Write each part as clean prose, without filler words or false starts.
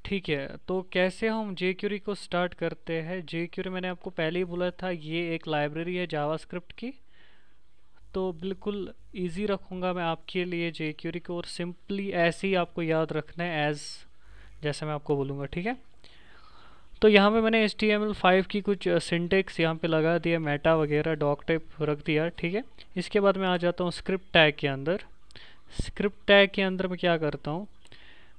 ठीक है, तो कैसे हम jQuery को स्टार्ट करते हैं। jQuery मैंने आपको पहले ही बोला था, ये एक लाइब्रेरी है जावास्क्रिप्ट की। तो बिल्कुल इजी रखूँगा मैं आपके लिए jQuery को, और सिंपली ऐसे ही आपको याद रखना है एज जैसे मैं आपको बोलूँगा, ठीक है। तो यहाँ पे मैंने HTML5 की कुछ सिंटेक्स यहाँ पे लगा दिया, मेटा वगैरह डॉक टाइप रख दिया, ठीक है। इसके बाद मैं आ जाता हूँ स्क्रिप्ट टैग के अंदर। स्क्रिप्ट टैग के अंदर मैं क्या करता हूँ,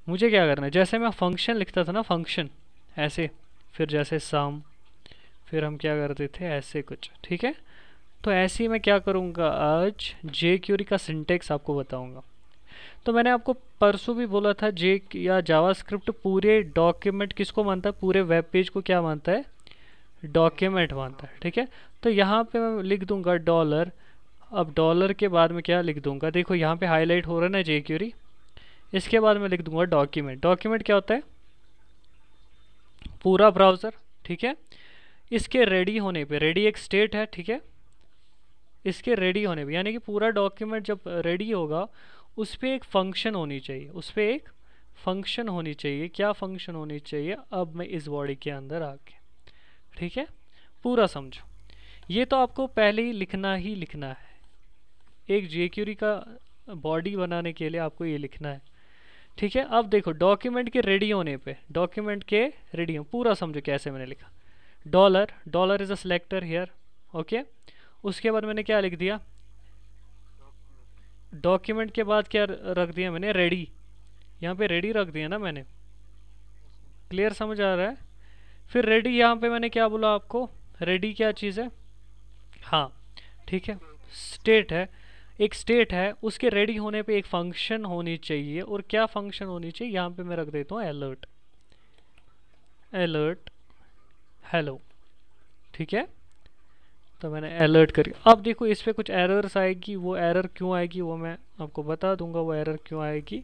मुझे क्या करना है, जैसे मैं फंक्शन लिखता था ना, फंक्शन ऐसे, फिर जैसे सम, फिर हम क्या करते थे ऐसे कुछ, ठीक है। तो ऐसे ही मैं क्या करूँगा, आज jQuery का सिंटेक्स आपको बताऊँगा। तो मैंने आपको परसों भी बोला था, जे या जावास्क्रिप्ट पूरे डॉक्यूमेंट किसको मानता है, पूरे वेब पेज को क्या मानता है, डॉक्यूमेंट मानता है, ठीक है। तो यहाँ पे मैं लिख दूंगा डॉलर। अब डॉलर के बाद में क्या लिख दूंगा, देखो यहाँ पे हाईलाइट हो रहा है ना jQuery। इसके बाद मैं लिख दूंगा डॉक्यूमेंट। डॉक्यूमेंट क्या होता है, पूरा ब्राउज़र, ठीक है। इसके रेडी होने पे, रेडी एक स्टेट है, ठीक है। इसके रेडी होने पे यानी कि पूरा डॉक्यूमेंट जब रेडी होगा, उस पर एक फंक्शन होनी चाहिए, उस पर एक फंक्शन होनी चाहिए। क्या फंक्शन होनी चाहिए, अब मैं इस बॉडी के अंदर आके, ठीक है, पूरा समझो। ये तो आपको पहले ही लिखना है। एक jQuery का बॉडी बनाने के लिए आपको ये लिखना है, ठीक है। अब देखो डॉक्यूमेंट के रेडी होने पे, डॉक्यूमेंट के रेडी हो, पूरा समझो कैसे मैंने लिखा। Dollar, dollar is a selector here, okay. उसके बाद मैंने क्या लिख दिया, डॉक्यूमेंट के बाद क्या रख दिया मैंने, रेडी। यहाँ पे रेडी रख दिया ना मैंने, क्लियर समझ आ रहा है। फिर रेडी यहाँ पे मैंने क्या बोला आपको, रेडी क्या चीज़ है, हाँ ठीक है, स्टेट है, एक स्टेट है। उसके रेडी होने पे एक फंक्शन होनी चाहिए, और क्या फंक्शन होनी चाहिए, यहाँ पे मैं रख देता हूँ अलर्ट, अलर्ट हेलो, ठीक है। तो मैंने अलर्ट करी। अब देखो इस पर कुछ एरर्स आएगी, वो एरर क्यों आएगी वो मैं आपको बता दूंगा, वो एरर क्यों आएगी,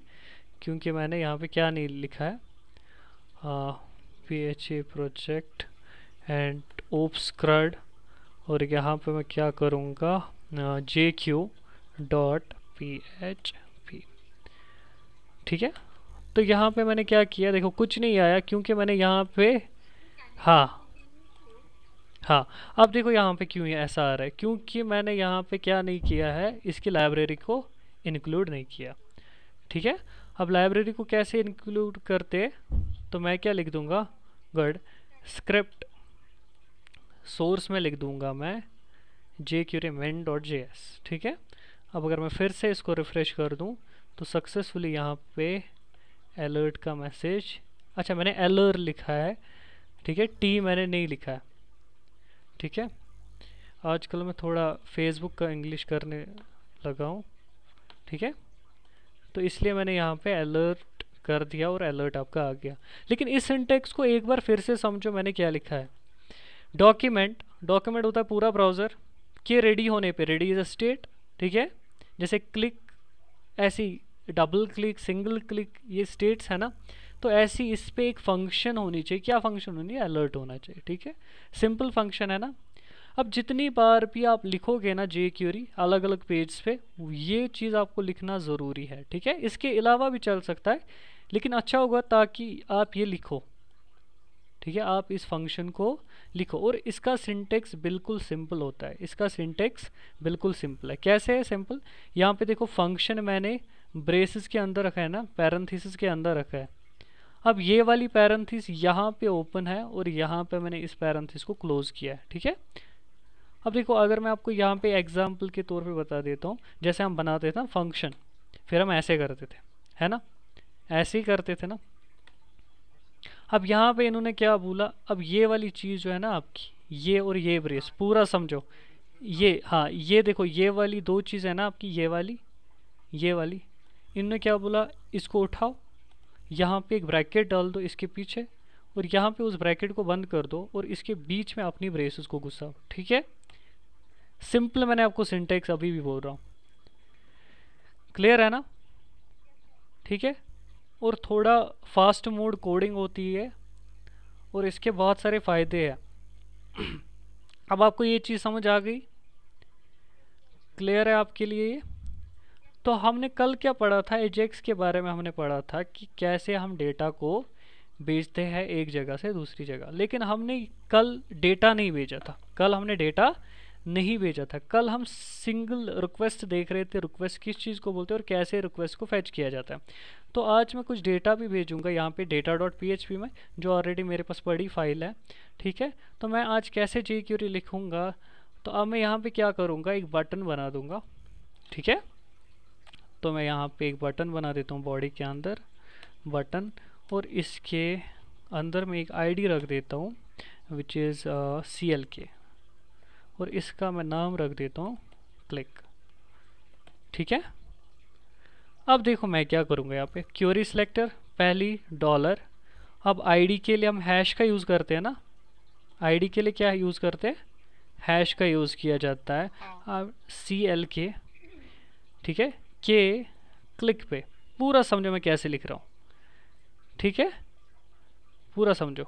क्योंकि मैंने यहाँ पे क्या नहीं लिखा है, PHA project and ops crud, और यहाँ पे मैं क्या करूँगा, JQ.php, ठीक है। तो यहाँ पे मैंने क्या किया, देखो कुछ नहीं आया क्योंकि मैंने यहाँ पे, हाँ हाँ, अब देखो यहाँ पे क्यों ये ऐसा आ रहा है, क्योंकि मैंने यहाँ पे क्या नहीं किया है, इसकी लाइब्रेरी को इंक्लूड नहीं किया, ठीक है। अब लाइब्रेरी को कैसे इंक्लूड करते, तो मैं क्या लिख दूंगा, गड स्क्रिप्ट सोर्स में लिख दूंगा मैं jQuery main.js, ठीक है। अब अगर मैं फिर से इसको रिफ़्रेश कर दूं, तो सक्सेसफुली यहाँ पे अलर्ट का मैसेज, अच्छा मैंने एलर लिखा है, ठीक है, टी मैंने नहीं लिखा है, ठीक है। आजकल मैं थोड़ा फेसबुक का इंग्लिश करने लगा हूँ, ठीक है। तो इसलिए मैंने यहाँ पे अलर्ट कर दिया और अलर्ट आपका आ गया। लेकिन इस सिंटेक्स को एक बार फिर से समझो, मैंने क्या लिखा है, डॉक्यूमेंट, डॉक्यूमेंट होता है पूरा ब्राउज़र के रेडी होने पे, रेडी इज अ स्टेट, ठीक है। जैसे क्लिक, ऐसी डबल क्लिक, सिंगल क्लिक, ये स्टेट्स है ना। तो ऐसी इस पे एक फंक्शन होनी चाहिए, क्या फंक्शन होनी है, अलर्ट होना चाहिए, ठीक है। सिंपल फंक्शन है ना। अब जितनी बार भी आप लिखोगे ना jQuery अलग अलग पेज पे, ये चीज़ आपको लिखना ज़रूरी है, ठीक है। इसके अलावा भी चल सकता है, लेकिन अच्छा होगा ताकि आप ये लिखो, ठीक है, आप इस फंक्शन को लिखो। और इसका सिंटेक्स बिल्कुल सिंपल होता है, इसका सिंटेक्स बिल्कुल सिंपल है। कैसे है सिंपल, यहाँ पे देखो फंक्शन मैंने ब्रेसेस के अंदर रखा है ना, पैरेंथेसिस के अंदर रखा है। अब ये वाली पैरेंथेसिस यहाँ पे ओपन है, और यहाँ पे मैंने इस पैरेंथेसिस को क्लोज किया है, ठीक है। अब देखो अगर मैं आपको यहाँ पे एग्जाम्पल के तौर पे बता देता हूँ, जैसे हम बनाते थे ना फंक्शन, फिर हम ऐसे करते थे, है ना, ऐसे ही करते थे ना। अब यहाँ पे इन्होंने क्या बोला, अब ये वाली चीज़ जो है ना आपकी, ये और ये ब्रेस पूरा समझो, ये हाँ, ये देखो ये वाली दो चीज़ है ना आपकी, ये वाली, ये वाली, इन्होंने क्या बोला, इसको उठाओ, यहाँ पे एक ब्रैकेट डाल दो इसके पीछे, और यहाँ पे उस ब्रैकेट को बंद कर दो, और इसके बीच में अपनी ब्रेसेस को घुसाओ, ठीक है। सिंपल, मैंने आपको सिंटेक्स अभी भी बोल रहा हूँ, क्लियर है ना, ठीक है। और थोड़ा फास्ट मोड कोडिंग होती है, और इसके बहुत सारे फ़ायदे हैं। अब आपको ये चीज़ समझ आ गई, क्लियर है आपके लिए ये। तो हमने कल क्या पढ़ा था, एजेक्स के बारे में हमने पढ़ा था कि कैसे हम डेटा को भेजते हैं एक जगह से दूसरी जगह। लेकिन हमने कल डेटा नहीं भेजा था, कल हमने डेटा नहीं भेजा था, कल हम सिंगल रिक्वेस्ट देख रहे थे, रिक्वेस्ट किस चीज़ को बोलते हैं और कैसे रिक्वेस्ट को फैच किया जाता है। तो आज मैं कुछ डेटा भी भेजूंगा यहाँ पे डेटा डॉट पी में, जो ऑलरेडी मेरे पास बड़ी फाइल है। ठीक है, तो मैं आज कैसे jQuery लिखूंगा, तो अब मैं यहाँ पे क्या करूँगा, एक बटन बना दूंगा। ठीक है, तो मैं यहाँ पे एक बटन बना देता हूँ बॉडी के अंदर बटन, और इसके अंदर मैं एक आईडी रख देता हूँ विच इज़ CLK, और इसका मैं नाम रख देता हूँ क्लिक। ठीक है, अब देखो मैं क्या करूँगा यहाँ पे क्वेरी सिलेक्टर पहली डॉलर। अब आईडी के लिए हम हैश का यूज़ करते हैं ना, आईडी के लिए क्या यूज़ करते हैं, हैश का यूज़ किया जाता है। अब CLK, ठीक है, के क्लिक पे, पूरा समझो मैं कैसे लिख रहा हूँ। ठीक है, पूरा समझो,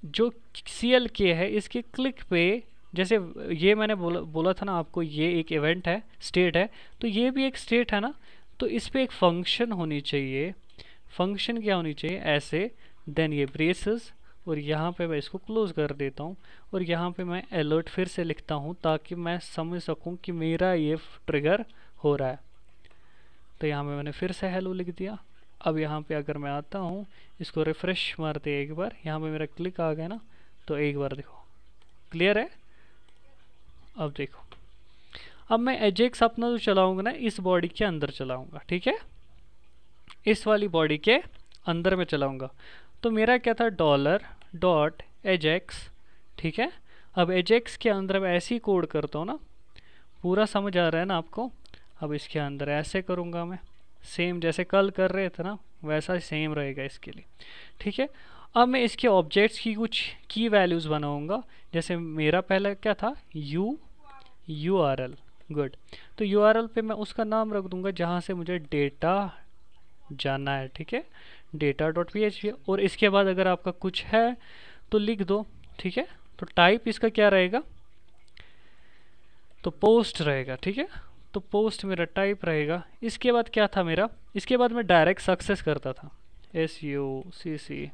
जो CLK है इसके क्लिक पे, जैसे ये मैंने बोला था ना आपको, ये एक इवेंट है, स्टेट है, तो ये भी एक स्टेट है ना, तो इस पे एक फंक्शन होनी चाहिए। फंक्शन क्या होनी चाहिए, ऐसे, देन ये ब्रेसेस, और यहाँ पे मैं इसको क्लोज कर देता हूँ, और यहाँ पे मैं अलर्ट फिर से लिखता हूँ ताकि मैं समझ सकूँ कि मेरा ये ट्रिगर हो रहा है। तो यहाँ पे मैंने फिर से हेलो लिख दिया। अब यहाँ पे अगर मैं आता हूँ, इसको रिफ़्रेश मारते एक बार, यहाँ पे मेरा क्लिक आ गया ना, तो एक बार देखो क्लियर है। अब देखो, अब मैं एजेक्स अपना जो चलाऊंगा ना, इस बॉडी के अंदर चलाऊंगा। ठीक है, इस वाली बॉडी के अंदर में चलाऊंगा। तो मेरा क्या था, डॉलर डॉट एजेक्स। ठीक है, अब एजेक्स के अंदर मैं ऐसे ही कोड करता हूँ ना, पूरा समझ आ रहा है ना आपको। अब इसके अंदर ऐसे करूँगा मैं, सेम जैसे कल कर रहे थे ना, वैसा सेम रहेगा इसके लिए। ठीक है, अब मैं इसके ऑब्जेक्ट्स की कुछ की वैल्यूज़ बनाऊँगा। जैसे मेरा पहला क्या था, URL, गुड। तो URL पे मैं उसका नाम रख दूंगा जहाँ से मुझे डेटा जानना है। ठीक है, डेटा डॉट PHP, और इसके बाद अगर आपका कुछ है तो लिख दो। ठीक है, तो टाइप इसका क्या रहेगा, तो पोस्ट रहेगा। ठीक है, तो पोस्ट मेरा टाइप रहेगा। इसके बाद क्या था मेरा, इसके बाद मैं डायरेक्ट सक्सेस करता था, SUCC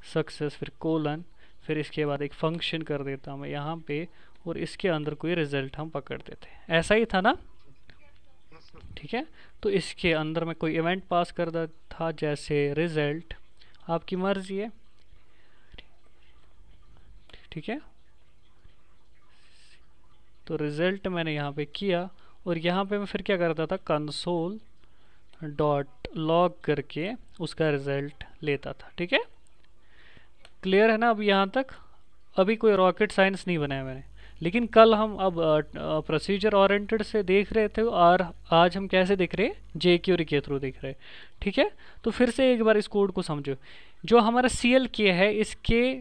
सक्सेस, फिर कोलन, फिर इसके बाद एक फंक्शन कर देता मैं यहाँ पे, और इसके अंदर कोई रिजल्ट हम पकड़ देते, ऐसा ही था ना। ठीक है, तो इसके अंदर मैं कोई इवेंट पास कर देता था, जैसे रिजल्ट, आपकी मर्जी है। ठीक है, तो रिजल्ट मैंने यहाँ पे किया, और यहाँ पे मैं फिर क्या करता था, कंसोल डॉट लॉग करके उसका रिजल्ट लेता था। ठीक है, क्लियर है ना अब यहाँ तक। अभी कोई रॉकेट साइंस नहीं बनाया मैंने, लेकिन कल हम अब प्रोसीजर ओरिएंटेड से देख रहे थे, और आज हम कैसे देख रहे हैं, jQuery के थ्रू देख रहे हैं। ठीक है, तो फिर से एक बार इस कोड को समझो। जो हमारा CLK है, इसके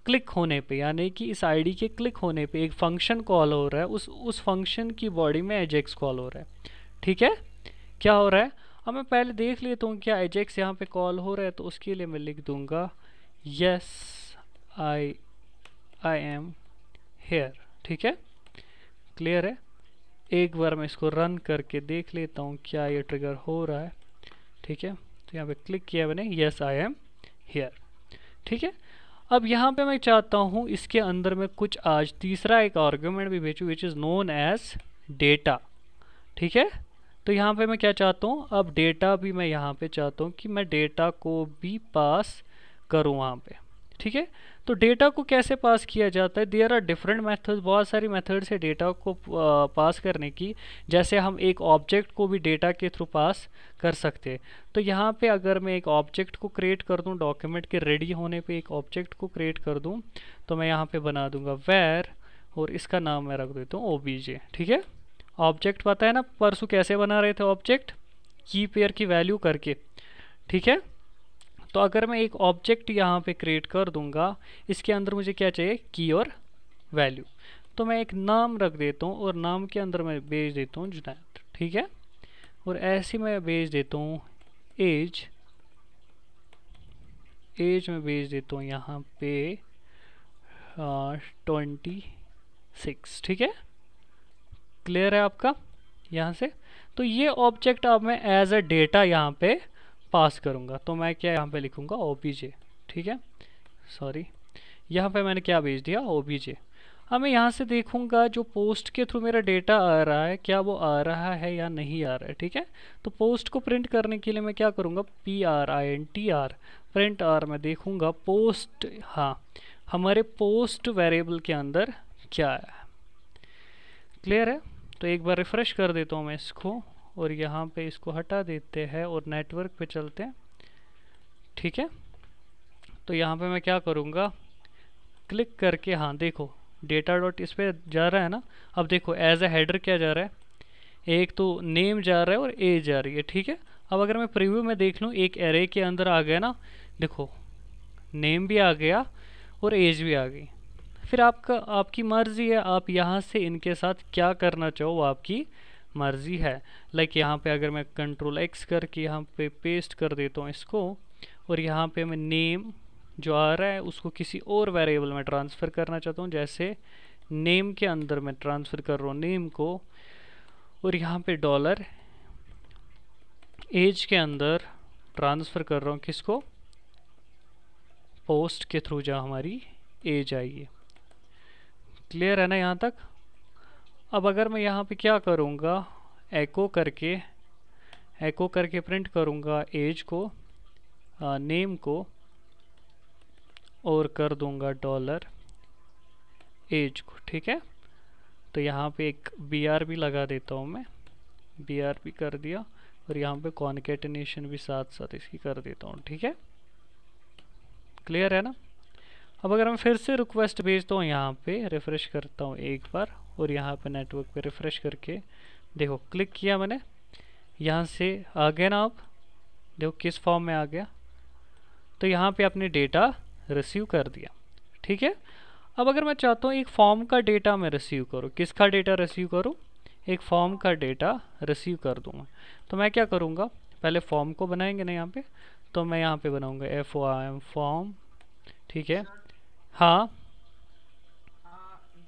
क्लिक होने पे, यानी कि इस आईडी के क्लिक होने पे एक फंक्शन कॉल हो रहा है, उस फंक्शन की बॉडी में एजेक्स कॉल हो रहा है। ठीक है, क्या हो रहा है, अब मैं पहले देख लेता हूँ क्या एजेक्स यहाँ पे कॉल हो रहा है। तो उसके लिए मैं लिख दूंगा यस आई एम हेयर। ठीक है, क्लियर है। एक बार मैं इसको रन करके देख लेता हूँ क्या ये ट्रिगर हो रहा है। ठीक है, तो यहाँ पे क्लिक किया मैंने, यस आई एम हेयर। ठीक है, अब यहाँ पे मैं चाहता हूँ इसके अंदर में कुछ आज तीसरा एक आर्गुमेंट भी भेजूँ which is known as data. ठीक है, तो यहाँ पे मैं क्या चाहता हूँ, अब डेटा भी मैं यहाँ पे चाहता हूँ कि मैं डेटा को भी पास करूँ वहाँ पे। ठीक है, तो डेटा को कैसे पास किया जाता है, देयर आर डिफरेंट मेथड्स, बहुत सारी मेथड्स है डेटा को पास करने की। जैसे हम एक ऑब्जेक्ट को भी डेटा के थ्रू पास कर सकते हैं। तो यहाँ पे अगर मैं एक ऑब्जेक्ट को क्रिएट कर दूँ, डॉक्यूमेंट के रेडी होने पे एक ऑब्जेक्ट को क्रिएट कर दूँ, तो मैं यहाँ पे बना दूंगा वेर, और इसका नाम मैं रख देता हूँ OBJ। ठीक है, ऑब्जेक्ट पता है ना परसों कैसे बना रहे थे, ऑब्जेक्ट की पेयर की वैल्यू करके। ठीक है, तो अगर मैं एक ऑब्जेक्ट यहाँ पे क्रिएट कर दूंगा, इसके अंदर मुझे क्या चाहिए, की और वैल्यू। तो मैं एक नाम रख देता हूँ, और नाम के अंदर मैं भेज देता हूँ जुनैद। ठीक है, और ऐसे मैं भेज देता हूँ एज में भेज देता हूँ यहाँ पे 26। ठीक है, क्लियर है आपका यहाँ से। तो ये ऑब्जेक्ट अब मैं एज अ डेटा यहाँ पे पास करूँगा, तो मैं क्या यहाँ पे लिखूँगा OBJ। ठीक है, सॉरी, यहाँ पे मैंने क्या भेज दिया, ओबीजे। अब मैं यहाँ से देखूंगा जो पोस्ट के थ्रू मेरा डेटा आ रहा है, क्या वो आ रहा है या नहीं आ रहा है। ठीक है, तो पोस्ट को प्रिंट करने के लिए मैं क्या करूँगा, PRINTR प्रिंट आर में देखूंगा पोस्ट, हाँ हमारे पोस्ट वेरिएबल के अंदर क्या है। क्लियर है? तो एक बार रिफ़्रेश कर देता हूँ मैं इसको, और यहाँ पे इसको हटा देते हैं और नेटवर्क पे चलते हैं। ठीक है, तो यहाँ पे मैं क्या करूँगा, क्लिक करके, हाँ देखो डेटा डॉट इस पे जा रहा है ना। अब देखो एज ए हेडर क्या जा रहा है, एक तो नेम जा रहा है और एज जा रही है। ठीक है, अब अगर मैं प्रीव्यू में देख लूँ, एक एरे के अंदर आ गया ना, देखो नेम भी आ गया और एज भी आ गई। फिर आपकी मर्ज़ी है, आप यहाँ से इनके साथ क्या करना चाहो वो आपकी मर्ज़ी है। लाइक यहाँ पे अगर मैं Ctrl+X करके यहाँ पे पेस्ट कर देता हूँ इसको, और यहाँ पे मैं नेम जो आ रहा है उसको किसी और वेरिएबल में ट्रांसफ़र करना चाहता हूँ, जैसे नेम के अंदर मैं ट्रांसफ़र कर रहा हूँ नेम को, और यहाँ पे डॉलर एज के अंदर ट्रांसफ़र कर रहा हूँ किसको, पोस्ट के थ्रू जहाँ हमारी एज आई है। क्लियर है ना यहाँ तक? अब अगर मैं यहाँ पे क्या करूँगा, एको करके प्रिंट करूँगा एज को, नेम को, और कर दूँगा डॉलर एज को। ठीक है, तो यहाँ पे एक BRB लगा देता हूँ मैं, BRB कर दिया, और यहाँ पे कॉन्केटेनेशन भी साथ साथ इसकी कर देता हूँ। ठीक है, क्लियर है ना? अब अगर मैं फिर से रिक्वेस्ट भेजता हूँ, यहाँ पे रिफ़्रेश करता हूँ एक बार, और यहाँ पे नेटवर्क पे रिफ़्रेश करके देखो क्लिक किया मैंने, यहाँ से आ गया ना। आप देखो किस फॉर्म में आ गया, तो यहाँ पे आपने डेटा रिसीव कर दिया। ठीक है, अब अगर मैं चाहता हूँ एक फॉर्म का डेटा मैं रिसीव करूँ, किसका डेटा रिसीव करूँ, एक फॉर्म का डेटा रिसीव कर दूँगा, तो मैं क्या करूँगा, पहले फॉर्म को बनाएंगे ना यहाँ पे, तो मैं यहाँ पे बनाऊँगा FORM फॉर्म। ठीक है, हाँ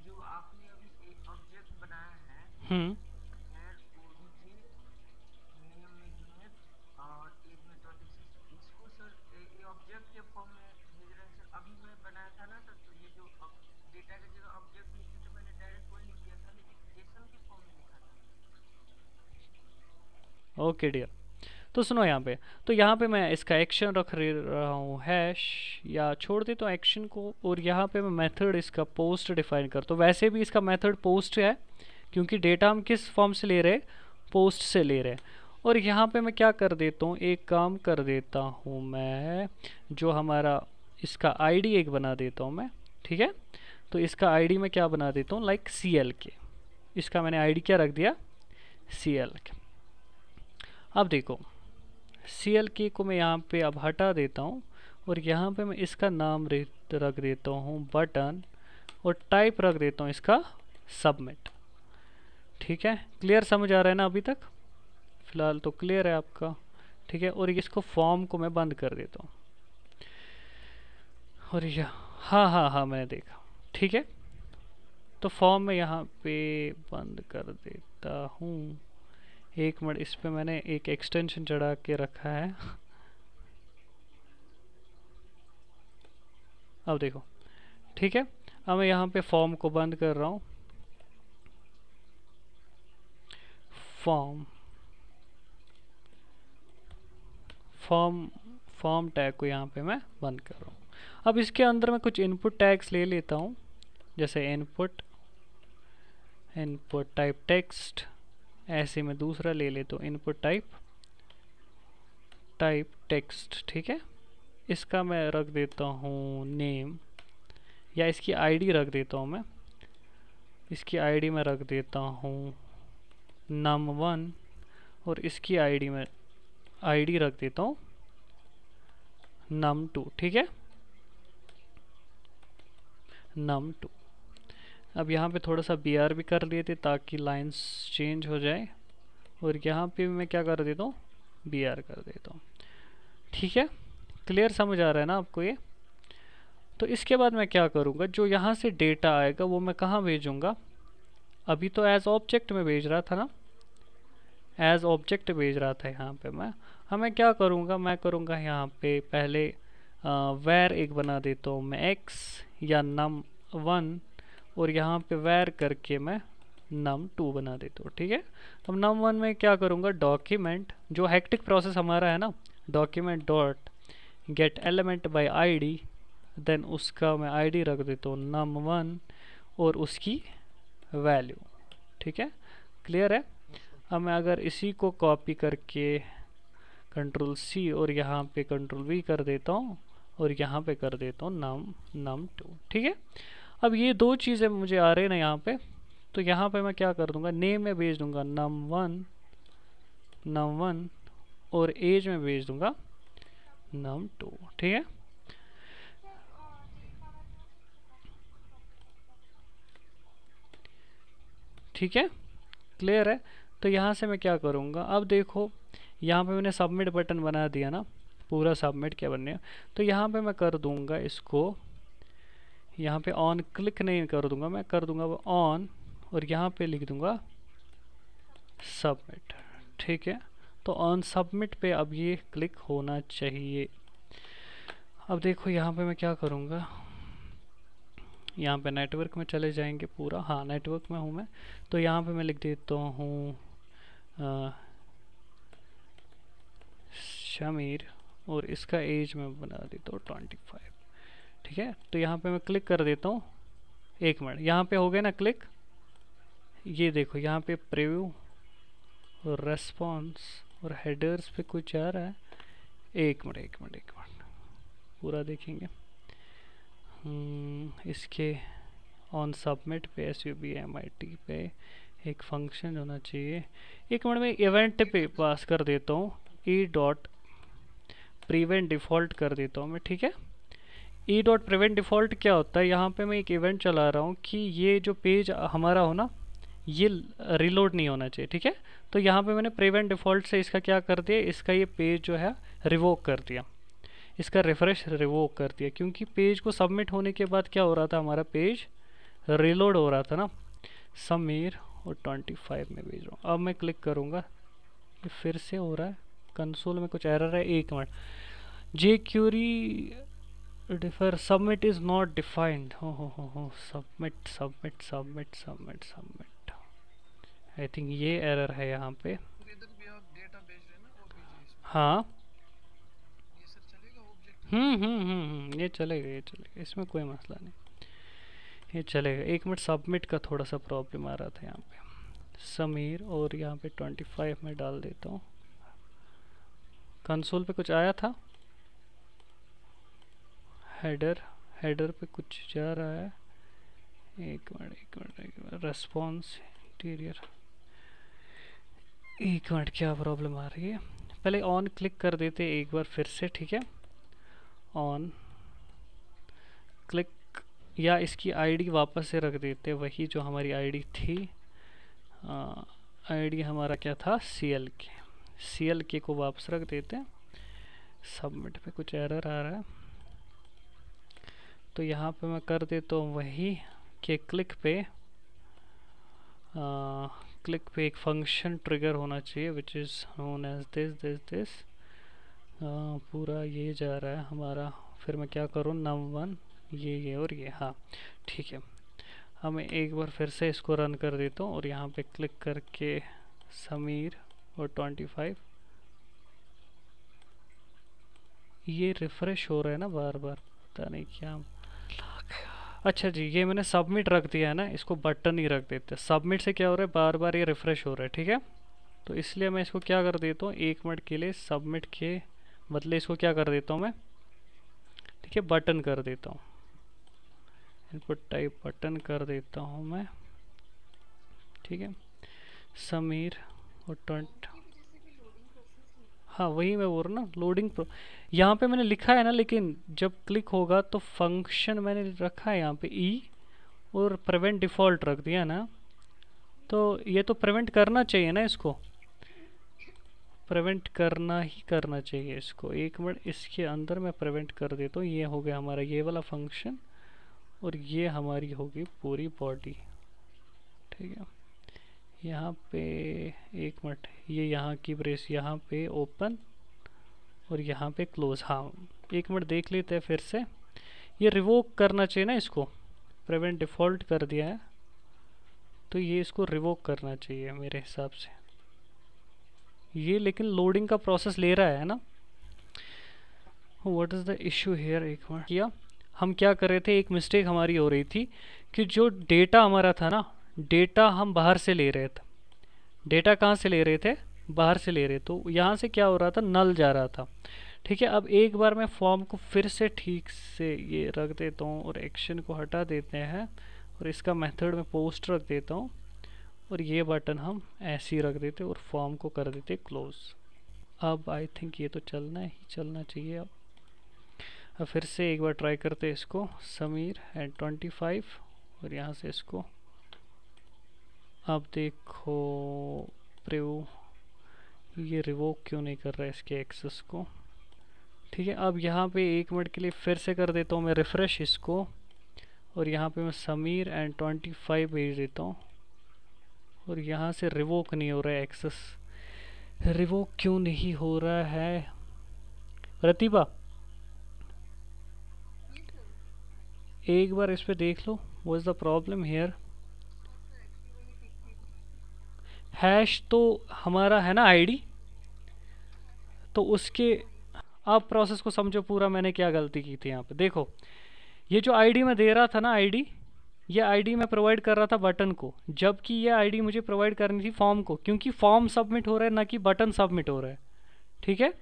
जो आपने अभी एक ऑब्जेक्ट बनाया है, हम्म, नेम में यूनिट और एज में 26, इसको सर ये ऑब्जेक्ट के फॉर्म में भेज रहे हैं सर। अभी मैं बनाया था ना सर, तो ये जो डेटा के जगह ऑब्जेक्ट लिखी तो मैंने डायरेक्ट वही लिख दिया था, लेकिन जेसन के फॉर्म में लिखा था। Okay dear. तो सुनो यहाँ पे, तो यहाँ पे मैं इसका एक्शन रख रहा हूँ हैश, या छोड़ दे तो एक्शन को, और यहाँ पे मैं मेथड इसका पोस्ट डिफाइन कर, तो वैसे भी इसका मेथड पोस्ट है, क्योंकि डेटा हम किस फॉर्म से ले रहे हैं, पोस्ट से ले रहे हैं। और यहाँ पे मैं क्या कर देता हूँ, एक काम कर देता हूँ मैं, जो हमारा इसका आईडी एक बना देता हूँ मैं। ठीक है, तो इसका आईडी मैं क्या बना देता हूँ, लाइक CLK, इसका मैंने आईडी क्या रख दिया, CLK। अब देखो CLK को मैं यहाँ पे अब हटा देता हूँ, और यहाँ पे मैं इसका नाम रख देता हूँ बटन, और टाइप रख देता हूँ इसका सबमिट। ठीक है, क्लियर समझ आ रहा है ना अभी तक? फिलहाल तो क्लियर है आपका। ठीक है, और इसको फॉर्म को मैं बंद कर देता हूँ, और यह हाँ हाँ हाँ मैंने देखा। ठीक है, तो फॉर्म में यहाँ पे बंद कर देता हूँ। एक मिनट, इस पे मैंने एक एक्सटेंशन चढ़ा के रखा है। अब देखो, ठीक है, अब मैं यहाँ पे फॉर्म को बंद कर रहा हूँ, फॉर्म टैग को यहाँ पे मैं बंद कर रहा हूँ। अब इसके अंदर मैं कुछ इनपुट टैग्स ले लेता हूँ, जैसे इनपुट टाइप टेक्स्ट, ऐसे मैं दूसरा ले लेता हूँ इनपुट टाइप टेक्स्ट। ठीक है, इसका मैं रख देता हूँ नेम, या इसकी आईडी रख देता हूँ मैं, इसकी आईडी में रख देता हूँ num1, और इसकी आईडी रख देता हूँ num2। ठीक है, num2। अब यहाँ पे थोड़ा सा BRB कर लेते ताकि लाइंस चेंज हो जाए, और यहाँ पे मैं क्या कर देता हूँ, BR कर देता हूँ। ठीक है, क्लियर समझ आ रहा है ना आपको ये? तो इसके बाद मैं क्या करूँगा, जो यहाँ से डेटा आएगा वो मैं कहाँ भेजूँगा, अभी तो एज ऑब्जेक्ट में भेज रहा था ना, एज ऑब्जेक्ट भेज रहा था यहाँ पे मैं। हाँ, मैं क्या करूँगा, मैं करूँगा यहाँ पे पहले वैर एक बना देता हूँ मैं एक्स या num1, और यहाँ पे वैर करके मैं num2 बना देता हूँ। ठीक है, अब num1 में क्या करूँगा, डॉक्यूमेंट, जो हेक्टिक प्रोसेस हमारा है ना, document dot get element by ID, then उसका मैं आईडी रख देता हूँ num1 और उसकी वैल्यू। ठीक है, क्लियर है। अब मैं अगर इसी को कॉपी करके कंट्रोल सी और यहाँ पे कंट्रोल वी कर देता हूँ और यहाँ पे कर देता हूँ num2। ठीक है, अब ये दो चीज़ें मुझे आ रही है ना यहाँ पे, तो यहाँ पे मैं क्या कर दूंगा, नेम में भेज दूंगा num1 और एज में भेज दूंगा num2। ठीक है, ठीक है, क्लियर है। तो यहाँ से मैं क्या करूँगा, अब देखो यहाँ पे मैंने सबमिट बटन बना दिया ना, पूरा सबमिट क्या बनने, तो यहाँ पे मैं कर दूँगा इसको, यहाँ पे ऑन क्लिक नहीं कर दूँगा, मैं कर दूँगा वो ऑन और यहाँ पे लिख दूँगा सबमिट। ठीक है, तो ऑन सबमिट पे अब ये क्लिक होना चाहिए। अब देखो यहाँ पे मैं क्या करूँगा, यहाँ पे नेटवर्क में चले जाएंगे पूरा, हाँ नेटवर्क में हूँ मैं, तो यहाँ पे मैं लिख देता हूँ शमीर और इसका एज में बना देता हूँ 25। ठीक है, तो यहाँ पे मैं क्लिक कर देता हूँ, एक मिनट, यहाँ पे हो गया ना क्लिक, ये देखो यहाँ पे प्रीव्यू और रेस्पॉन्स और हेडर्स पे कुछ आ रहा है, एक मिनट पूरा देखेंगे। इसके ऑन सबमिट पे SUBMIT पे एक फंक्शन होना चाहिए, एक मिनट में इवेंट पे पास कर देता हूँ ई डॉट प्रिवेंट डिफ़ॉल्ट कर देता हूँ मैं। ठीक है, ई डॉट प्रिवेंट डिफ़ॉल्ट क्या होता है, यहाँ पे मैं एक इवेंट चला रहा हूँ कि ये जो पेज हमारा हो ना, ये रिलोड नहीं होना चाहिए। ठीक है, तो यहाँ पे मैंने प्रिवेंट डिफ़ॉल्ट से इसका क्या कर दिया, इसका ये पेज जो है रिवोक कर दिया, इसका रिफ्रेश रिवोक कर दिया, क्योंकि पेज को सबमिट होने के बाद क्या हो रहा था, हमारा पेज रिलोड हो रहा था ना। समीर और 25 में भेज रहा हूँ। अब मैं क्लिक करूँगा, ये फिर से हो रहा है, कंसोल में कुछ एरर है, एक minute, jQuery defer submit is not defined, हो सबमिट, आई थिंक ये एरर है यहाँ पे। इधर भी आप डेटा भेज रहे हैं ना, वो भेजिए इसमें। हाँ, ये सर चलेगा ऑब्जेक्ट? ये चलेगा, इसमें कोई मसला नहीं, ये चलेगा। एक मिनट, सबमिट का थोड़ा सा प्रॉब्लम आ रहा था यहाँ पे, समीर और यहाँ पे 25 में डाल देता हूँ। कंसोल पे कुछ आया था, हेडर पे कुछ जा रहा है, एक मिनट, रेस्पॉन्स इंटीरियर, एक मिनट, क्या प्रॉब्लम आ रही है, पहले ऑन क्लिक कर देते एक बार फिर से। ठीक है, ऑन क्लिक, या इसकी आईडी वापस से रख देते, वही जो हमारी आईडी थी, आईडी हमारा क्या था, CLK को वापस रख देते। सबमिट पे कुछ एरर आ रहा है, तो यहाँ पे मैं कर देता हूँ वही कि क्लिक पे एक फंक्शन ट्रिगर होना चाहिए which is known as this पूरा ये जा रहा है हमारा। फिर मैं क्या करूँ, num1 ये और ये, हाँ ठीक है। अब मैं एक बार फिर से इसको रन कर देता हूँ और यहाँ पे क्लिक करके समीर और 25, ये रिफ़्रेश हो रहा है ना बार बार, पता नहीं क्या। अच्छा जी, ये मैंने सबमिट रख दिया है ना, इसको बटन ही रख देते, सबमिट से क्या हो रहा है, बार बार ये रिफ़्रेश हो रहा है। ठीक है, तो इसलिए मैं इसको क्या कर देता हूँ, एक मिनट के लिए सबमिट के बदले इसको क्या कर देता हूँ मैं, ठीक है, बटन कर देता हूँ, इनपुट टाइप बटन कर देता हूँ मैं। ठीक है, समीर और 20, हाँ वही मैं बोल रहा ना, लोडिंग यहाँ पे मैंने लिखा है ना, लेकिन जब क्लिक होगा तो फंक्शन मैंने रखा है यहाँ पे ई और प्रिवेंट डिफ़ॉल्ट रख दिया ना, तो ये तो प्रिवेंट करना चाहिए ना, इसको प्रिवेंट करना ही करना चाहिए इसको। एक मिनट, इसके अंदर मैं प्रिवेंट कर देता हूँ, ये हो गया हमारा ये वाला फंक्शन और ये हमारी होगी पूरी बॉडी। ठीक है, यहाँ पे एक मिनट, ये यहाँ की ब्रेस यहाँ पे ओपन और यहाँ पे क्लोज, हाँ एक मिनट देख लेते हैं फिर से। ये रिवोक करना चाहिए ना इसको, प्रिवेंट डिफ़ॉल्ट कर दिया है तो ये इसको रिवोक करना चाहिए मेरे हिसाब से। ये लेकिन लोडिंग का प्रोसेस ले रहा है ना। What is the issue here, एक मिनट किया। हम क्या कर रहे थे, एक मिस्टेक हमारी हो रही थी कि जो डेटा हमारा था ना, डेटा हम बाहर से ले रहे थे। डेटा कहाँ से ले रहे थे, बाहर से ले रहे, तो यहाँ से क्या हो रहा था, नल जा रहा था। ठीक है, अब एक बार मैं फॉर्म को फिर से ठीक से ये रख देता हूँ और एक्शन को हटा देते हैं और इसका मेथड में पोस्ट रख देता हूँ और ये बटन हम ऐसे ही रख देते और फॉर्म को कर देते क्लोज। अब आई थिंक ये तो चलना ही चलना चाहिए। अब फिर से एक बार ट्राई करते इसको, समीर एंड 25 और यहाँ से इसको। अब देखो प्रिव्यू, ये रिवोक क्यों नहीं कर रहा है इसके एक्सेस को। ठीक है, अब यहाँ पे एक मिनट के लिए फिर से कर देता हूँ मैं रिफ़्रेश इसको और यहाँ पे मैं समीर एंड 25 भेज देता हूँ और यहाँ से रिवोक नहीं हो रहा है एक्सेस। रिवोक क्यों नहीं हो रहा है प्रतिभा, एक बार इस पे देख लो, what is the problem here. Hash तो हमारा है ना आईडी, तो उसके आप प्रोसेस को समझो पूरा, मैंने क्या गलती की थी यहाँ पे। देखो ये जो आईडी मैं दे रहा था ना, आईडी, ये आईडी मैं प्रोवाइड कर रहा था बटन को, जबकि ये आईडी मुझे प्रोवाइड करनी थी फॉर्म को, क्योंकि फॉर्म सबमिट हो रहा है ना कि बटन सबमिट हो रहा है। ठीक है,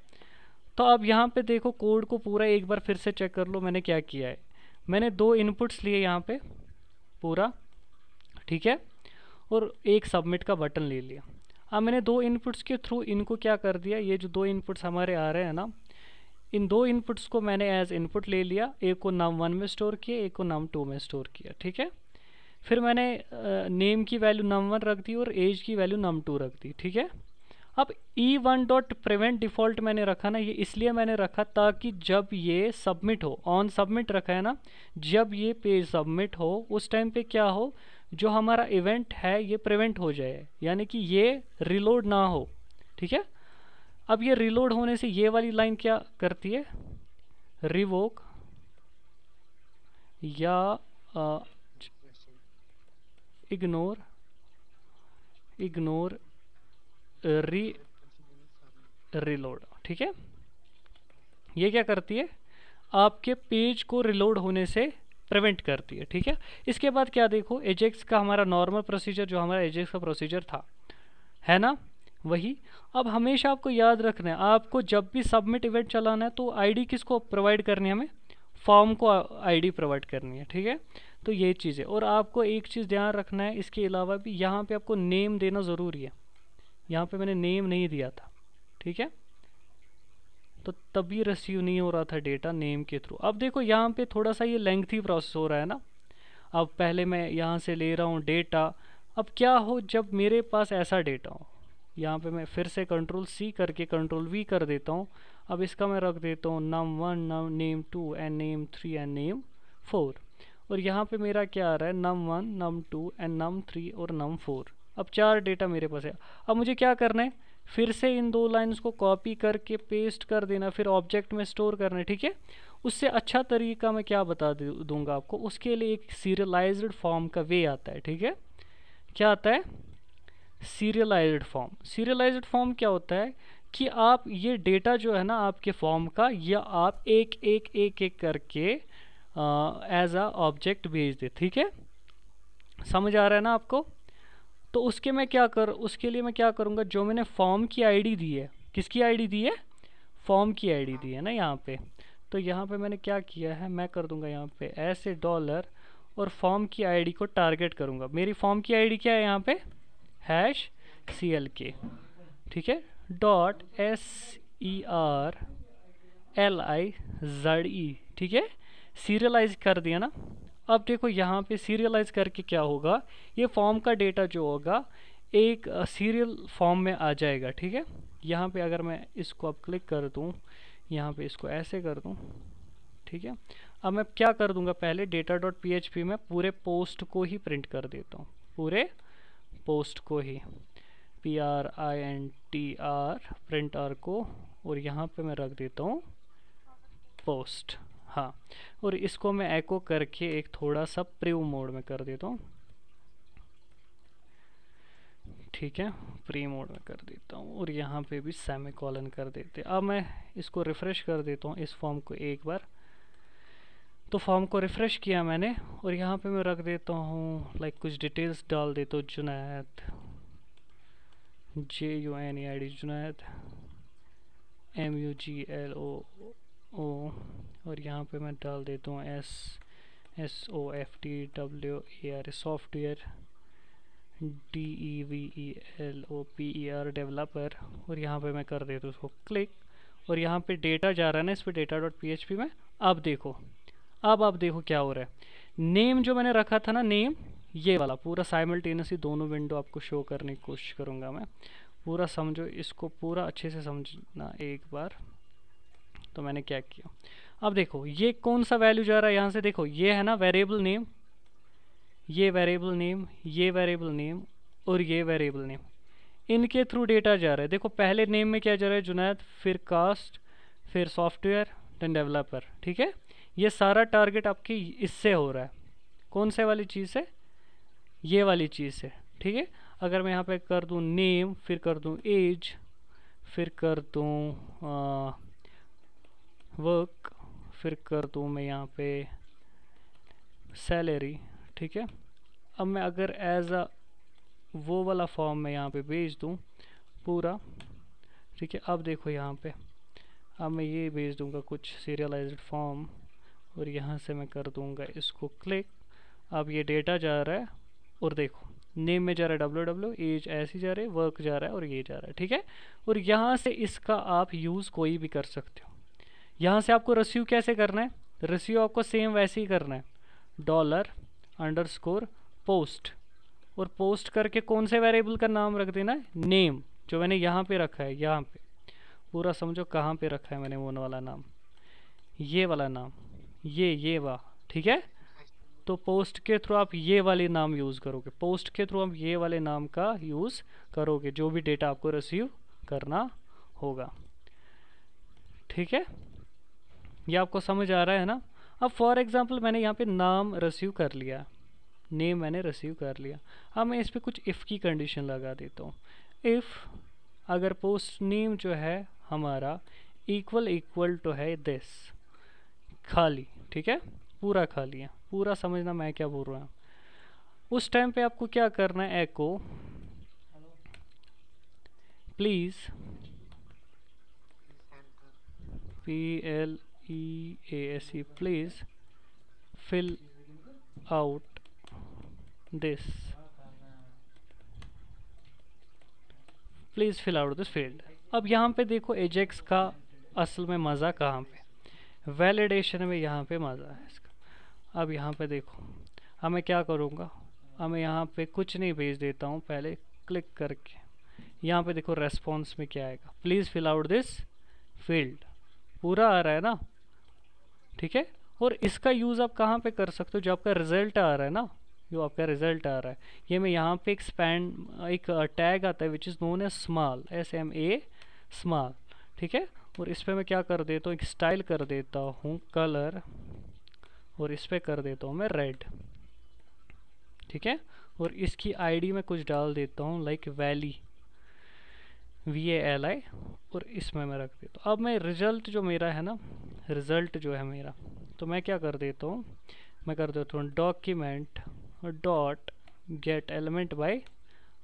तो अब यहाँ पे देखो कोड को पूरा एक बार फिर से चेक कर लो मैंने क्या किया है। मैंने 2 इनपुट्स लिए यहाँ पे पूरा, ठीक है, और एक सबमिट का बटन ले लिया। अब मैंने 2 इनपुट्स के थ्रू इनको क्या कर दिया, ये जो 2 इनपुट्स हमारे आ रहे हैं ना, इन 2 इनपुट्स को मैंने एज इनपुट ले लिया, एक को num1 में स्टोर किया, एक को num2 में स्टोर किया। ठीक है, फिर मैंने नेम की वैल्यू num1 रख दी और एज की वैल्यू num2 रख दी। ठीक है, अब e1 डॉट प्रिवेंट डिफ़ॉल्ट मैंने रखा ना, ये इसलिए मैंने रखा ताकि जब ये सबमिट हो, ऑन सबमिट रखा है ना, जब ये पेज सबमिट हो उस टाइम पे क्या हो, जो हमारा इवेंट है ये प्रिवेंट हो जाए, यानी कि ये रिलोड ना हो। ठीक है, अब ये रिलोड होने से ये वाली लाइन क्या करती है, रिवोक या इग्नोर रिलोड। ठीक है, ये क्या करती है, आपके पेज को रिलोड होने से प्रिवेंट करती है। ठीक है, इसके बाद क्या देखो, एजेक्स का हमारा नॉर्मल प्रोसीजर, जो हमारा एजेक्स का प्रोसीजर था, है ना, वही। अब हमेशा आपको याद रखना है, आपको जब भी सबमिट इवेंट चलाना है तो आईडी किसको प्रोवाइड करनी है, हमें फॉर्म को आईडी प्रोवाइड करनी है। ठीक है, तो ये चीज़ है। और आपको एक चीज़ ध्यान रखना है, इसके अलावा भी यहाँ पे आपको नेम देना ज़रूरी है। यहाँ पे मैंने नेम नहीं दिया था। ठीक है, तो तभी रिसीव नहीं हो रहा था डेटा नेम के थ्रू। अब देखो यहाँ पे थोड़ा सा ये लेंथी प्रोसेस हो रहा है ना। अब पहले मैं यहाँ से ले रहा हूँ डेटा, अब क्या हो जब मेरे पास ऐसा डेटा हो, यहाँ पे मैं फिर से कंट्रोल-C करके कंट्रोल-V कर देता हूँ। अब इसका मैं रख देता हूँ num1 name2 and name3 and name4, और यहाँ पे मेरा क्या आ रहा है, num1 num2 एंड num3 और num4। अब 4 डेटा मेरे पास है। अब मुझे क्या करना है, फिर से इन 2 लाइन्स को कॉपी करके पेस्ट कर देना, फिर ऑब्जेक्ट में स्टोर करना है। ठीक है, उससे अच्छा तरीका मैं क्या बता दूंगा आपको, उसके लिए एक सीरियलाइज्ड फॉर्म का वे आता है। ठीक है, क्या आता है, सीरियलाइज्ड फॉर्म। सीरियलाइज्ड फॉर्म क्या होता है कि आप ये डेटा जो है ना आपके फॉर्म का, या आप एक एक एक एक करके एज अ ऑब्जेक्ट भेज दे। ठीक है, समझ आ रहा है ना आपको। तो उसके लिए मैं क्या करूँगा, जो मैंने फॉर्म की आईडी दी है, किसकी आईडी दी है, फॉर्म की आईडी दी है ना यहाँ पे, तो यहाँ पे मैंने क्या किया है, मैं कर दूंगा यहाँ पे ऐसे डॉलर और फॉर्म की आईडी को टारगेट करूँगा। मेरी फॉर्म की आईडी क्या है यहाँ पे, #CLK। ठीक है, .SERLIZE। ठीक है, सीरियलाइज कर दिया ना। अब देखो यहाँ पे सीरियलाइज करके क्या होगा, ये फॉर्म का डेटा जो होगा एक सीरियल फॉर्म में आ जाएगा। ठीक है, यहाँ पे अगर मैं इसको अब क्लिक कर दूँ, यहाँ पे इसको ऐसे कर दूँ। ठीक है, अब मैं क्या कर दूँगा, पहले data.php में पूरे पोस्ट को ही प्रिंट कर देता हूँ, पूरे पोस्ट को ही, PRINTR प्रिंट आर को, और यहाँ पे मैं रख देता हूँ पोस्ट। हाँ, और इसको मैं एको करके एक थोड़ा सा प्रीव्यू मोड में कर देता हूँ। ठीक है, प्री मोड में कर देता हूँ और यहाँ पे भी सेमीकोलन कर देते। अब मैं इसको रिफ़्रेश कर देता हूँ इस फॉर्म को एक बार। तो फॉर्म को रिफ़्रेश किया मैंने और यहाँ पे मैं रख देता हूँ लाइक कुछ डिटेल्स डाल देता हूँ। जुनैद, JUNEID, जुनैद MUGLO, और यहाँ पे मैं डाल देता हूँ SOFTWAR, सॉफ्टवेयर, DEVELOPER, डेवलपर, और यहाँ पे मैं कर देता हूँ उसको क्लिक। और यहाँ पे डेटा जा रहा है ना इस पर data.php में। अब देखो, अब आप देखो क्या हो रहा है। नेम जो मैंने रखा था ना, नेम ये वाला पूरा साइमल्टेनियसली दोनों विंडो आपको शो करने की कोशिश करूँगा मैं। पूरा समझो इसको, पूरा अच्छे से समझना एक बार। तो मैंने क्या किया, अब देखो ये कौन सा वैल्यू जा रहा है यहाँ से। देखो ये है ना वेरिएबल नेम, ये वेरिएबल नेम, ये वेरिएबल नेम और ये वेरिएबल नेम, इनके थ्रू डेटा जा रहा है। देखो पहले नेम में क्या जा रहा है, जुनैद, फिर कास्ट, फिर सॉफ्टवेयर, देन डेवलपर। ठीक है, ये सारा टारगेट आपकी इससे हो रहा है। कौन से वाली चीज़ से, ये वाली चीज़ से। ठीक है, अगर मैं यहाँ पे कर दूँ नेम, फिर कर दूँ एज, फिर कर दूँ वर्क, फिर कर दूँ मैं यहाँ पे सैलरी। ठीक है, अब मैं अगर एज अ वो वाला फॉर्म में यहाँ पे भेज दूँ पूरा। ठीक है, अब देखो यहाँ पे, अब मैं ये भेज दूँगा कुछ सीरियलाइज्ड फॉर्म और यहाँ से मैं कर दूँगा इसको क्लिक। अब ये डेटा जा रहा है और देखो नेम में जा रहा है www, एज ऐसी जा रही है, वर्क जा रहा है और ये जा रहा है। ठीक है, और यहाँ से इसका आप यूज़ कोई भी कर सकते हो। यहाँ से आपको रिसीव कैसे करना है, रिसीव आपको सेम वैसे ही करना है, $_पोस्ट, और पोस्ट करके कौन से वेरिएबल का नाम रख देना है, नेम, जो मैंने यहाँ पे रखा है। यहाँ पे पूरा समझो कहाँ पे रखा है मैंने वो वाला नाम, ये वाला नाम, ये वाह। ठीक है, तो पोस्ट के थ्रू आप ये वाले नाम यूज़ करोगे, पोस्ट के थ्रू आप ये वाले नाम का यूज़ करोगे जो भी डेटा आपको रिसीव करना होगा। ठीक है, ये आपको समझ आ रहा है ना। अब फॉर एग्जांपल मैंने यहाँ पे नाम रिसीव कर लिया, नेम मैंने रिसीव कर लिया। अब मैं इस पर कुछ इफ़ की कंडीशन लगा देता हूँ। इफ़ अगर पोस्ट नेम जो है हमारा इक्वल टू है दिस, खाली। ठीक है, पूरा खाली है, पूरा समझना मैं क्या बोल रहा हूँ। उस टाइम पे आपको क्या करना है, एको please PLEASE please fill out this, please fill out this field. अब यहाँ पे देखो एजेक्स का असल में मज़ा कहाँ पे, वैलिडेशन में यहाँ पे मज़ा है इसका। अब यहाँ पे देखो, अब मैं क्या करूँगा, अब मैं यहाँ पे कुछ नहीं भेज देता हूँ, पहले क्लिक करके यहाँ पे देखो रेस्पॉन्स में क्या आएगा, please fill out this field, पूरा आ रहा है ना। ठीक है, और इसका यूज़ आप कहाँ पे कर सकते हो, जो आपका रिज़ल्ट आ रहा है ना, जो आपका रिज़ल्ट आ रहा है, ये मैं यहाँ पे एक टैग आता है which is known as small, SMA small. ठीक है, और इस पर मैं क्या कर देता हूँ, एक स्टाइल कर देता हूँ कलर, और इस पर कर देता हूँ मैं रेड। ठीक है, और इसकी आईडी में कुछ डाल देता हूँ लाइक वैली, VALI, और इसमें मैं रख देता हूँ। अब मैं रिज़ल्ट जो मेरा है ना, रिज़ल्ट जो है मेरा, तो मैं क्या कर देता हूँ, मैं कर देता हूँ document dot get element bye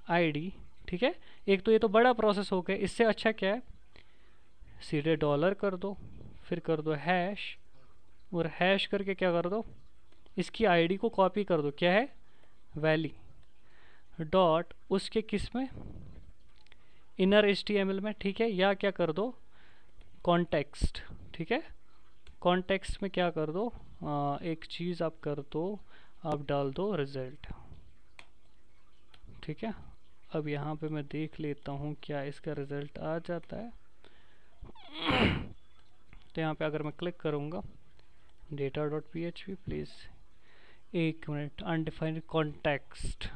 ID। ठीक है, एक तो ये तो बड़ा प्रोसेस हो गया, इससे अच्छा क्या है, सीधे डॉलर कर दो, फिर कर दो हैश, और हैश करके क्या कर दो, इसकी ID को कॉपी कर दो, क्या है, वैली डॉट उसके किस में, इनर HTML में। ठीक है, या क्या कर दो, कॉन्टेक्स्ट। ठीक है, कॉन्टेक्स्ट में क्या कर दो, एक चीज़ आप कर दो, आप डाल दो रिज़ल्ट। ठीक है, अब यहाँ पे मैं देख लेता हूँ क्या इसका रिज़ल्ट आ जाता है। तो यहाँ पे अगर मैं क्लिक करूँगा data.php, प्लीज़ एक minute, undefined context,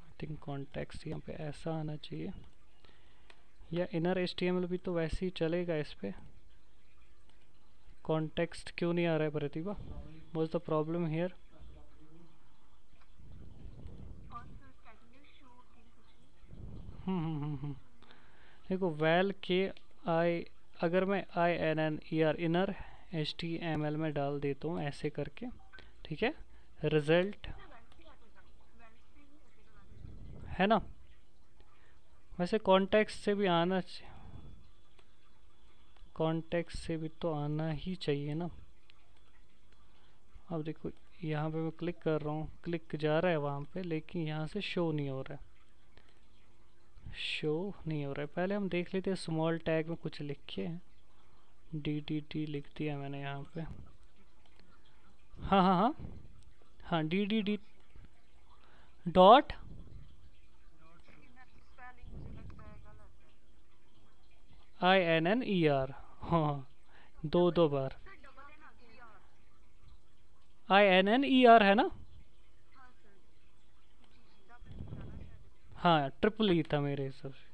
I think context यहाँ पे ऐसा आना चाहिए, या इनर HTML भी तो वैसे ही चलेगा इस पे। कॉन्टेक्स्ट क्यों नहीं आ रहा है Pratibha? What's the problem here? देखो वेल के आई, अगर मैं INNER इनर HTML में डाल देता हूँ ऐसे करके, ठीक है, रिजल्ट है ना। वैसे कॉन्टेक्स्ट से भी आना चाहिए, कॉन्टेक्स्ट से भी तो आना ही चाहिए ना। अब देखो यहाँ पे मैं क्लिक कर रहा हूँ, क्लिक जा रहा है वहाँ पे, लेकिन यहाँ से शो नहीं हो रहा है, शो नहीं हो रहा है। पहले हम देख लेते हैं स्मॉल टैग में कुछ लिखे हैं। DDD लिख दिया मैंने यहाँ पे। हाँ हाँ हाँ हाँ, DDD डॉट INNER, हाँ दो बार INNER है ना। हाँ ट्रिपल ई था मेरे हिसाब से।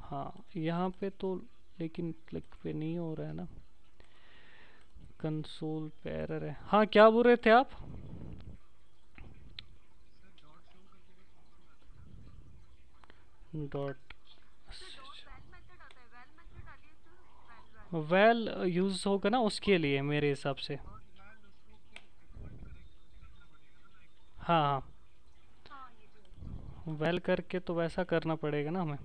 हाँ यहाँ पे तो लेकिन क्लिक पे नहीं हो रहा है ना, कंसोल पे एरर है। हाँ क्या बोल रहे थे आप? डॉट वेल यूज होगा ना उसके लिए मेरे हिसाब से। हाँ हाँ, वेल करके तो वैसा करना पड़ेगा ना हमें।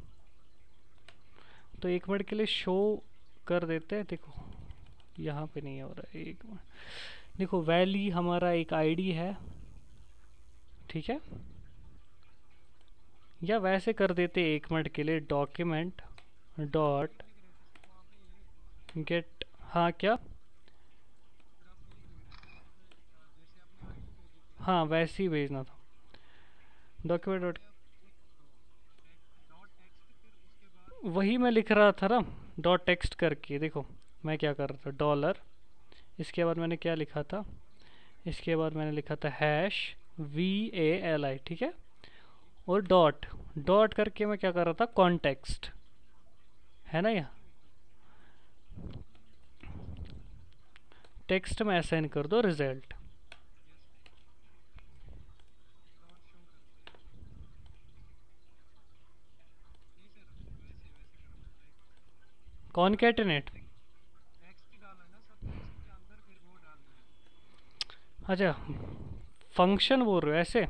तो एक मिनट के लिए शो कर देते हैं। देखो यहाँ पे नहीं हो रहा है, एक मिनट। देखो वैली हमारा एक आईडी है, ठीक है, या वैसे कर देते एक मिनट के लिए, डॉक्यूमेंट डॉट गेट, हाँ क्या, हाँ वैसे ही भेजना था, डॉक्यूमेंट डॉट, वही मैं लिख रहा था ना डॉट टेक्स्ट करके। देखो मैं क्या कर रहा था, डॉलर, इसके बाद मैंने क्या लिखा था, इसके बाद मैंने लिखा था हैश VALI, ठीक है, और डॉट डॉट करके मैं क्या कर रहा था, कॉन्टेक्स्ट है ना, यहाँ टेक्स्ट में असाइन कर दो रिजल्ट। कॉनकैटिनेट, अच्छा फंक्शन बोल रहे हो ऐसे?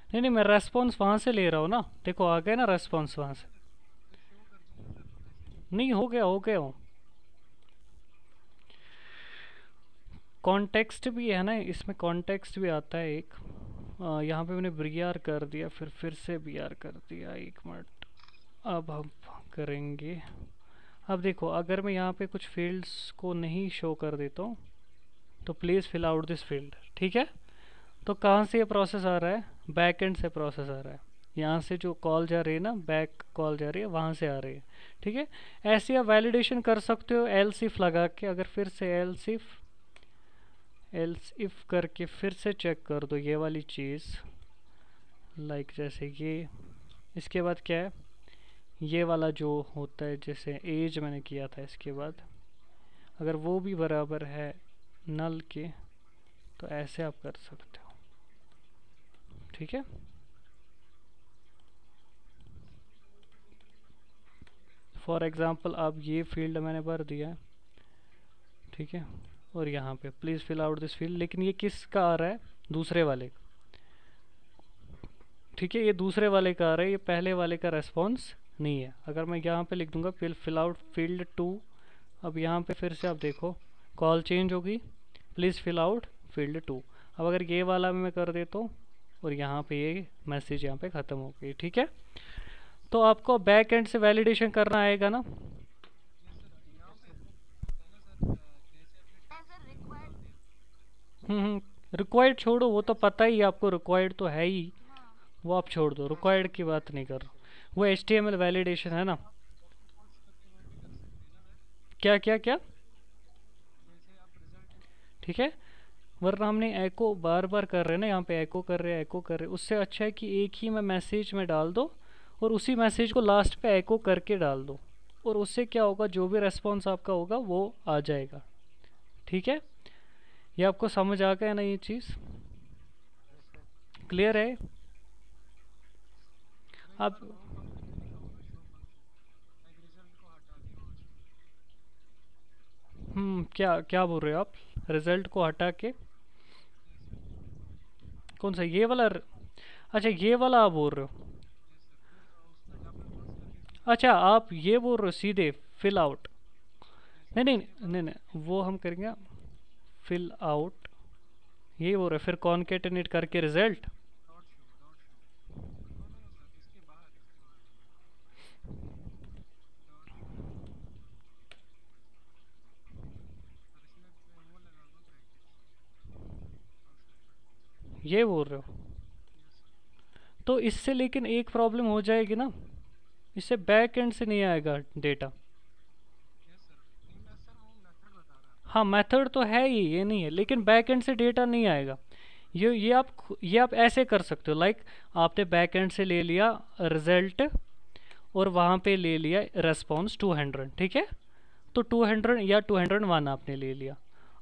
नहीं नहीं, मैं रेस्पॉन्स वहाँ से ले रहा हूँ ना, देखो आ गया ना रेस्पॉन्स वहाँ से। नहीं हो गया हूँ। कॉन्टेक्स्ट भी है ना इसमें, कॉन्टेक्स्ट भी आता है एक, यहाँ पे मैंने BR कर दिया, फिर से BR कर दिया, एक मिनट। अब हम करेंगे, अब देखो अगर मैं यहाँ पे कुछ फील्ड्स को नहीं शो कर देता हूँ तो please fill out this field, ठीक है। तो कहाँ से ये प्रोसेस आ रहा है, बैक एंड से प्रोसेस आ रहा है, यहाँ से जो कॉल जा रही है ना, बैक कॉल जा रही है वहाँ से आ रही है, ठीक है। ऐसे आप वैलिडेशन कर सकते हो एल्स इफ लगा के। अगर फिर से एल्स इफ करके फिर से चेक कर दो ये वाली चीज़, लाइक जैसे ये, इसके बाद क्या है, ये वाला जो होता है जैसे एज मैंने किया था, इसके बाद अगर वो भी बराबर है नल के तो ऐसे आप कर सकते हो, ठीक है। फॉर एग्ज़ाम्पल अब ये फील्ड मैंने भर दिया है, ठीक है, और यहाँ पे please fill out this field, लेकिन ये किसका आ रहा है, दूसरे वाले, ठीक है, ये दूसरे वाले का आ रहा है, ये पहले वाले का रेस्पॉन्स नहीं है। अगर मैं यहाँ पे लिख दूंगा फिल आउट फील्ड 2, अब यहाँ पे फिर से आप देखो कॉल चेंज होगी, प्लीज़ फिल आउट फील्ड 2। अब अगर ये वाला मैं कर देता हूँ और यहाँ पे ये मैसेज यहाँ पे ख़त्म हो गई, ठीक है। तो आपको बैक एंड से वैलिडेशन करना आएगा ना। रिक्वायर्ड छोड़ो, वो तो पता ही आपको, रिक्वायर्ड तो है ही, वो आप छोड़ दो, रिक्वायर्ड की बात नहीं कर रहा, वो HTML वैलिडेशन है ना। क्या क्या क्या? ठीक है, वरना हमने एको बार बार कर रहे हैं ना, यहाँ पे एको कर रहे हैं एको कर रहे हैं, उससे अच्छा है कि एक ही में मैसेज में डाल दो और उसी मैसेज को लास्ट पे एको करके डाल दो, और उससे क्या होगा, जो भी रेस्पॉन्स आपका होगा वो आ जाएगा। ठीक है, ये आपको समझ आ गया ना, ये चीज़ क्लियर है? अब क्या क्या बोल रहे हो आप, रिजल्ट को हटा के? कौन सा, ये वाला अच्छा ये वाला आप बोल रहे हो? अच्छा आप ये बोल रहे हो सीधे फिल आउट? नहीं नहीं नहीं नहीं, वो हम करेंगे फिल आउट, ये बोल रहे हो, फिर कॉन्केटेनेट करके रिजल्ट। ये बोल रहे हो? तो इससे लेकिन एक प्रॉब्लम हो जाएगी ना, इससे बैक एंड से नहीं आएगा डेटा। हाँ मेथड तो है ही, ये नहीं है, लेकिन बैक एंड से डेटा नहीं आएगा। ये आप ऐसे कर सकते हो, लाइक आपने बैक एंड से ले लिया रिजल्ट और वहाँ पे ले लिया रेस्पॉन्स 200, ठीक है, तो 200 या 201 आपने ले लिया।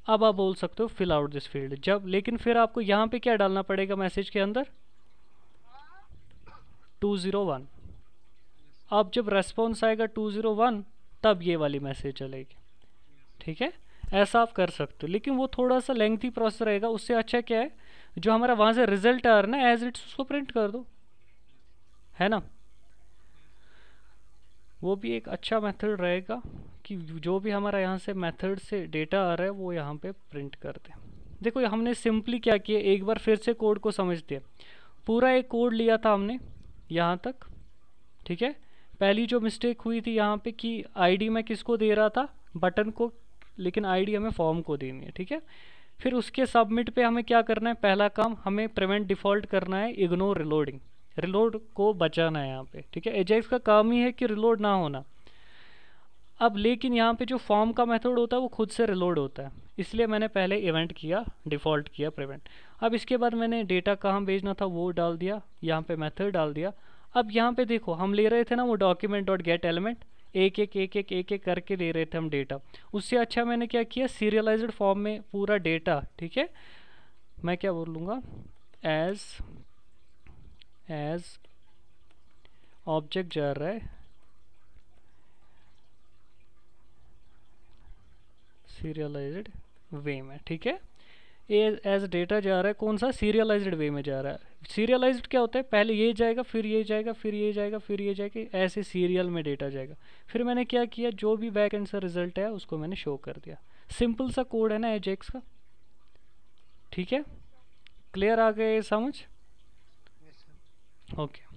अब आप बोल सकते हो फिल आउट दिस फील्ड, जब लेकिन फिर आपको यहाँ पे क्या डालना पड़ेगा मैसेज के अंदर, 201। अब जब रेस्पॉन्स आएगा 201 तब ये वाली मैसेज चलेगी। ठीक है, ऐसा आप कर सकते हो, लेकिन वो थोड़ा सा लेंथी प्रोसेस रहेगा। उससे अच्छा क्या है, जो हमारा वहाँ से रिजल्ट आ रहा है ना एज इट्स, उसको प्रिंट कर दो, है ना। वो भी एक अच्छा मेथड रहेगा कि जो भी हमारा यहाँ से मेथड से डेटा आ रहा है वो यहाँ पे प्रिंट कर दें। देखो हमने सिंपली क्या किया, एक बार फिर से कोड को समझते हैं। पूरा एक कोड लिया था हमने यहाँ तक, ठीक है। पहली जो मिस्टेक हुई थी यहाँ पे कि आईडी मैं किसको दे रहा था, बटन को, लेकिन आईडी हमें फॉर्म को देनी है, ठीक है। फिर उसके सबमिट पे हमें क्या करना है, पहला काम हमें प्रिवेंट डिफ़ॉल्ट करना है, इग्नोर रिलोडिंग, रिलोड को बचाना है यहाँ पे, ठीक है। एजेक्स का काम ही है कि रिलोड ना होना। अब लेकिन यहाँ पे जो फॉर्म का मेथड होता है वो खुद से रिलोड होता है, इसलिए मैंने पहले इवेंट किया, डिफ़ॉल्ट किया प्रिवेंट। अब इसके बाद मैंने डेटा कहाँ भेजना था वो डाल दिया, यहाँ पे मेथड डाल दिया। अब यहाँ पे देखो हम ले रहे थे ना वो डॉक्यूमेंट डॉट गेट एलिमेंट, एक एक एक एक एक एक करके ले रहे थे हम डेटा। उससे अच्छा मैंने क्या किया, सीरियलाइज्ड फॉर्म में पूरा डेटा, ठीक है। मैं क्या बोल लूँगा, एज ऑब्जेक्ट जा रहा है सीरियलाइज्ड वे में, ठीक है। एज डेटा जा रहा है, कौन सा, सीरियलाइज्ड वे में जा रहा है। सीरियलाइज्ड क्या होता है, पहले ये जाएगा फिर ये जाएगा फिर ये जाएगा फिर ये जाएगा, ऐसे सीरियल में डेटा जाएगा। फिर मैंने क्या किया, जो भी बैक एंड से रिजल्ट है उसको मैंने शो कर दिया। सिंपल सा कोड है ना एजेक्स का, ठीक है। क्लियर आ गए समझ? ओके।